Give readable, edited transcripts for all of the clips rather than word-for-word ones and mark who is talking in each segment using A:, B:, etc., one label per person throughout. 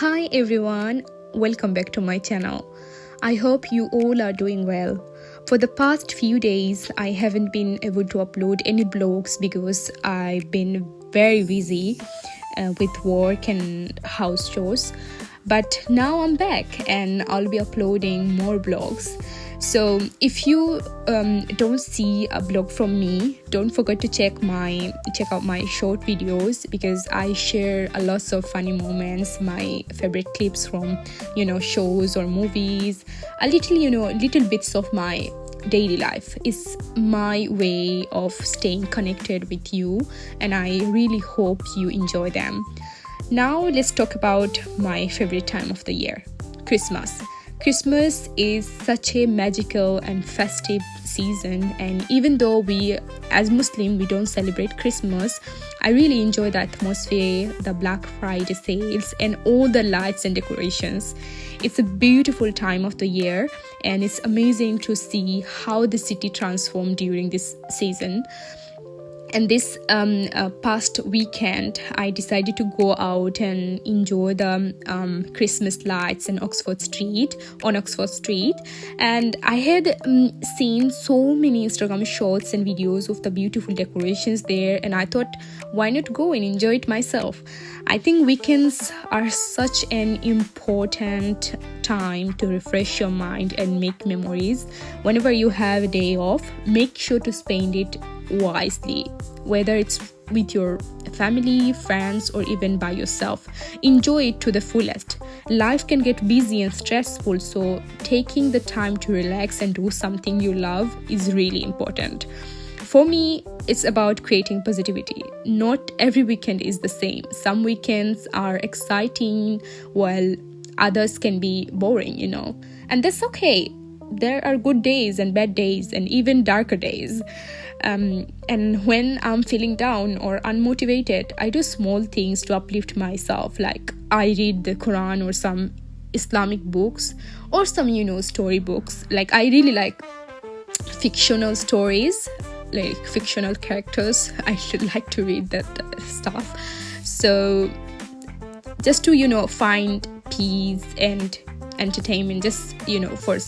A: Hi everyone, welcome back to my channel. I hope you all are doing well. For the past few days, I haven't been able to upload any vlogs because I've been very busy with work and house chores. But now I'm back and I'll be uploading more vlogs. So if you don't see a vlog from me, don't forget to check out my short videos because I share a lots of funny moments, my favorite clips from shows or movies, a little bits of my daily life. Is my way of staying connected with you, and I really hope you enjoy them. Now let's talk about my favorite time of the year, Christmas. Christmas is such a magical and festive season, and even though we as Muslim we don't celebrate Christmas, I really enjoy the atmosphere, the Black Friday sales and all the lights and decorations. It's a beautiful time of the year and it's amazing to see how the city transformed during this season. And this past weekend, I decided to go out and enjoy the Christmas lights on Oxford Street. And I had seen so many Instagram shots and videos of the beautiful decorations there. And I thought, why not go and enjoy it myself? I think weekends are such an important time to refresh your mind and make memories. Whenever you have a day off, make sure to spend it wisely, whether it's with your family, friends, or even by yourself. Enjoy it to the fullest. Life can get busy and stressful, so taking the time to relax and do something you love is really important. For me, it's about creating positivity. Not every weekend is the same. Some weekends are exciting while others can be boring, and that's okay. There are good days and bad days and even darker days. And when I'm feeling down or unmotivated, I do small things to uplift myself, like I read the Quran or some Islamic books or some story books. Like I really like fictional stories, like fictional characters. I should like to read that stuff. So just to find peace and entertainment, just for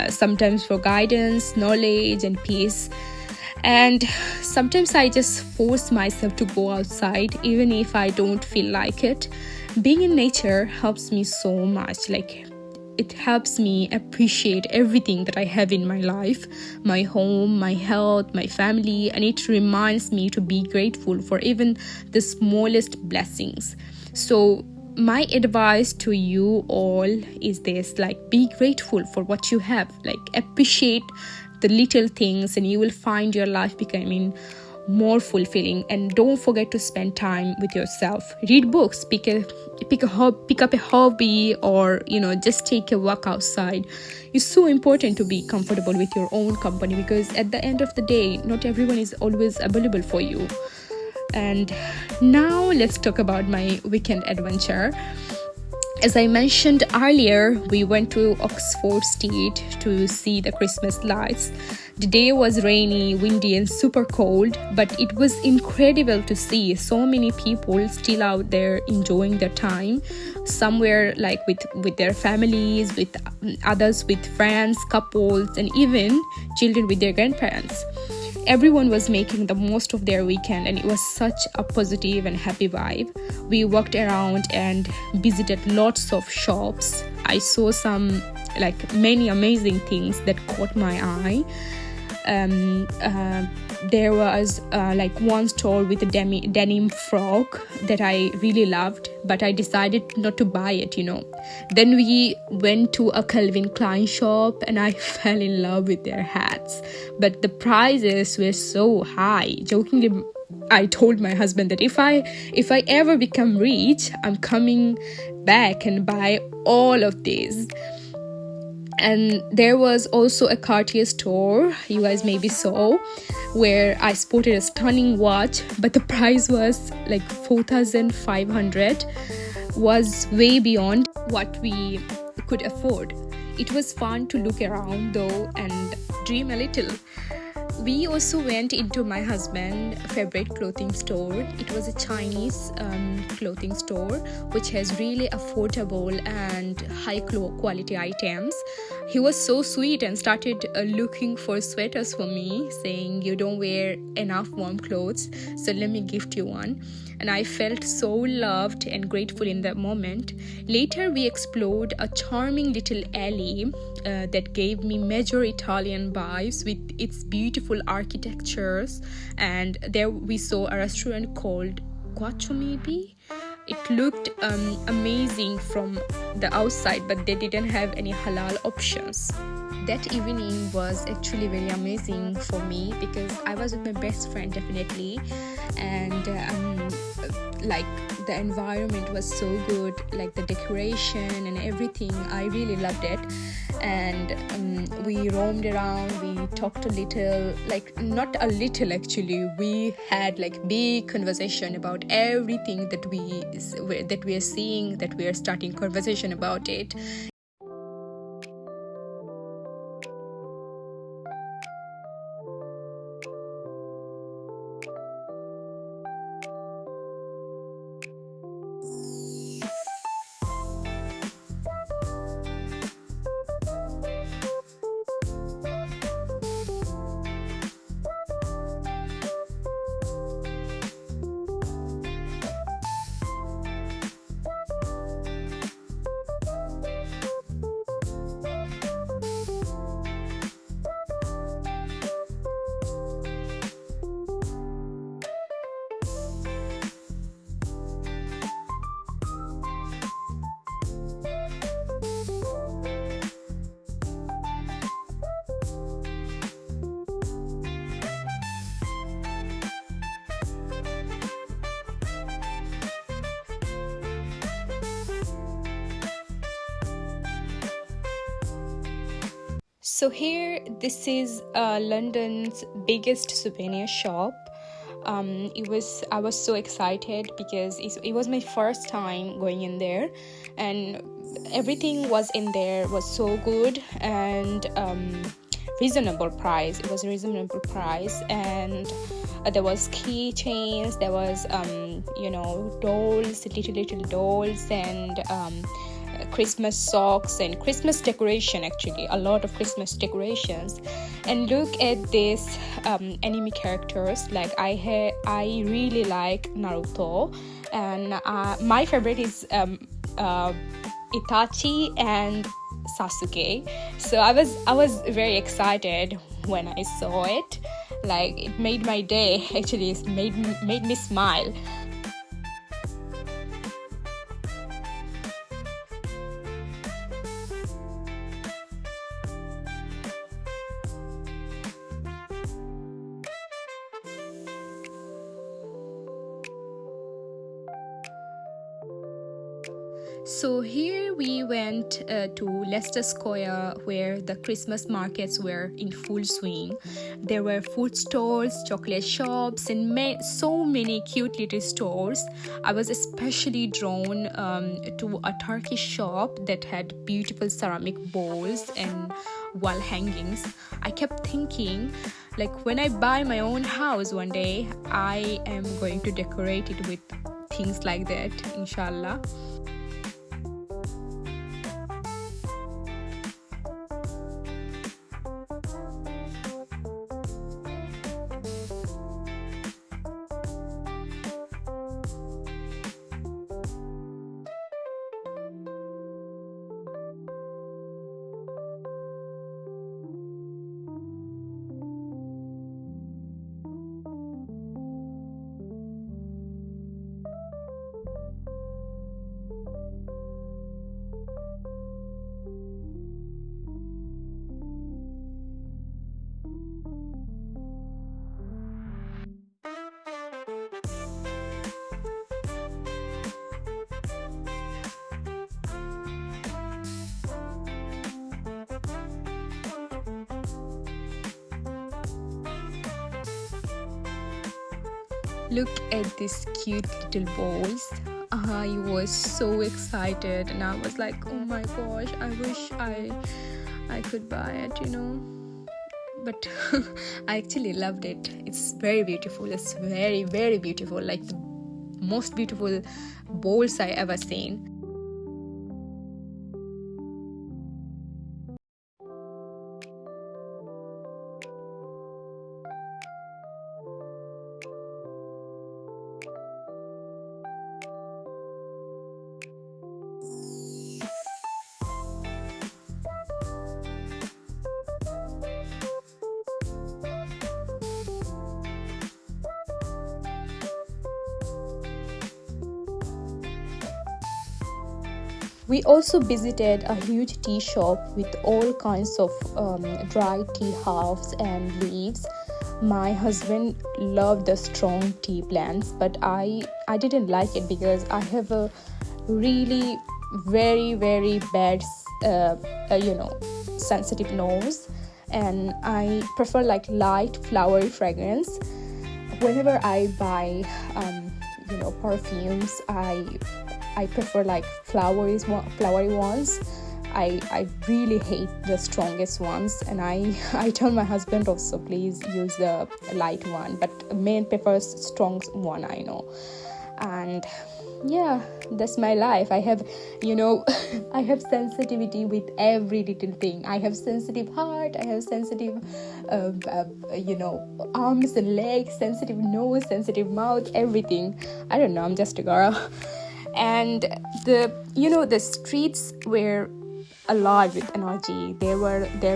A: sometimes for guidance, knowledge and peace. And sometimes I just force myself to go outside even if I don't feel like it. Being in nature helps me so much. Like it helps me appreciate everything that I have in my life, my home, my health, my family, and it reminds me to be grateful for even the smallest blessings. So my advice to you all is this: like, be grateful for what you have, like appreciate the little things, and you will find your life becoming more fulfilling. And don't forget to spend time with yourself. Read books, pick up a hobby, or just take a walk outside. It's so important to be comfortable with your own company, because at the end of the day, not everyone is always available for you. And now let's talk about my weekend adventure. As I mentioned earlier, we went to Oxford Street to see the Christmas lights. The day was rainy, windy and super cold, but it was incredible to see so many people still out there enjoying their time. Some were like with their families, with others with friends, couples, and even children with their grandparents. Everyone was making the most of their weekend, and it was such a positive and happy vibe. We walked around and visited lots of shops. I saw many amazing things that caught my eye. There was one store with a denim frock that I really loved, but I decided not to buy it. Then we went to a Calvin Klein shop and I fell in love with their hats, but the prices were so high. Jokingly, I told my husband that if I ever become rich, I'm coming back and buy all of these. And there was also a Cartier store, you guys maybe saw, where I spotted a stunning watch, but the price was like 4,500, was way beyond what we could afford. It was fun to look around though and dream a little. We also went into my husband's favorite clothing store. It was a Chinese clothing store which has really affordable and high quality items. He was so sweet and started looking for sweaters for me, saying, "You don't wear enough warm clothes, so let me gift you one." And I felt so loved and grateful in that moment. Later, we explored a charming little alley that gave me major Italian vibes with its beautiful architectures. And there we saw a restaurant called Quattro, maybe. It looked amazing from the outside, but they didn't have any halal options. That evening was actually very amazing for me because I was with my best friend, definitely, and like the environment was so good, like the decoration and everything. I really loved it. And we roamed around, we talked a little, like not a little actually, we had like big conversation about everything that we are seeing, that we are starting conversation about it. So here, this is London's biggest souvenir shop. I was so excited because it was my first time going in there, and everything was in there was so good and reasonable price. It was a reasonable price, and there was keychains, there was dolls, little dolls, and Christmas socks and Christmas decoration, actually a lot of Christmas decorations. And look at these anime characters. Like I really like Naruto, and my favorite is Itachi and Sasuke. So I was very excited when I saw it. Like it made my day. Actually, it made me smile. So here we went to Leicester Square, where the Christmas markets were in full swing. There were food stalls, chocolate shops, and so many cute little stores. I was especially drawn to a Turkish shop that had beautiful ceramic bowls and wall hangings. I kept thinking, like, when I buy my own house one day, I am going to decorate it with things like that, inshallah. Look at these cute little balls. I was so excited, and I was like, oh my gosh, I wish I could buy it, but I actually loved it. It's very beautiful. It's very, very beautiful, like the most beautiful bowls I ever seen. We also visited a huge tea shop with all kinds of dry tea halves and leaves. My husband loved the strong tea blends, but I didn't like it because I have a really very very bad sensitive nose, and I prefer like light flowery fragrance. Whenever I buy perfumes, I prefer like flowery ones. I really hate the strongest ones, and I tell my husband also, please use the light one, but man prefers strong one, I know. And yeah, that's my life. I have I have sensitivity with every little thing. I have sensitive heart, I have sensitive arms and legs, sensitive nose, sensitive mouth, everything. I don't know, I'm just a girl. And the streets were alive with energy. There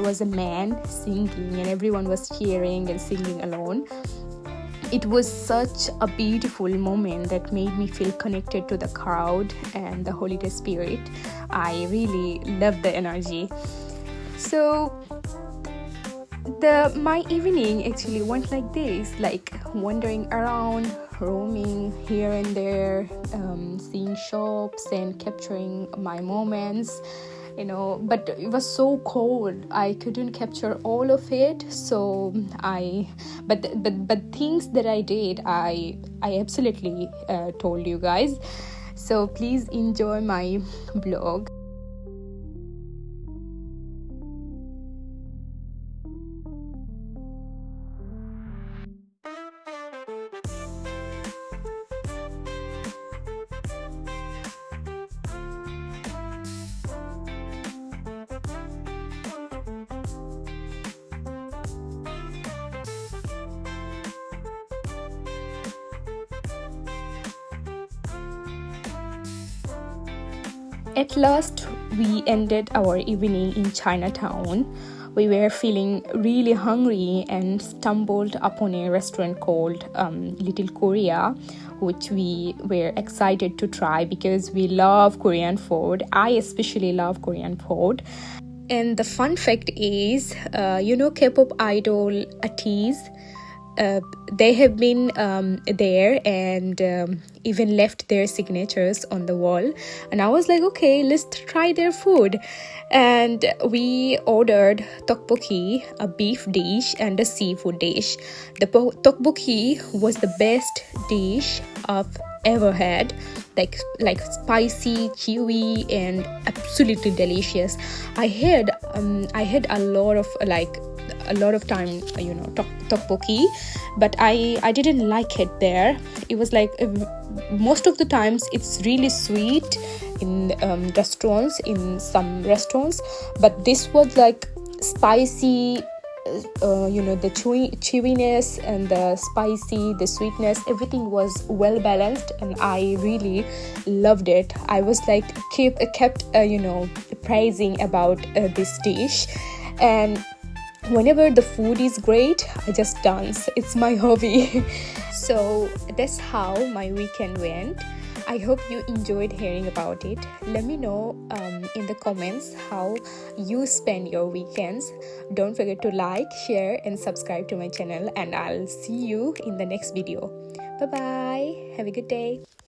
A: was a man singing, and everyone was cheering and singing along. It was such a beautiful moment that made me feel connected to the crowd and the holiday spirit. I really loved the energy. So my evening actually went like this, like wandering around, roaming here and there, seeing shops and capturing my moments, but it was so cold, I couldn't capture all of it. So but things that I did, I absolutely told you guys. So please enjoy my blog. At last, we ended our evening in Chinatown. We were feeling really hungry and stumbled upon a restaurant called Little Korea, which we were excited to try because we love Korean food. I especially love Korean food. And the fun fact is, K-pop idol ATEEZ, they have been there and even left their signatures on the wall. And I was like, okay, let's try their food. And we ordered tteokbokki, a beef dish and a seafood dish. The tteokbokki was the best dish I've ever had, like spicy, chewy, and absolutely delicious. I had a lot of time, tteokbokki, but I didn't like it there. It was like most of the times it's really sweet in restaurants, in some restaurants, but this was like spicy. The chewiness and the spicy, the sweetness, everything was well balanced, and I really loved it. I was like kept praising about this dish. And whenever the food is great, I just dance. It's my hobby. So that's how my weekend went. I hope you enjoyed hearing about it. Let me know in the comments how you spend your weekends. Don't forget to like, share, and subscribe to my channel, and I'll see you in the next video. Bye bye. Have a good day.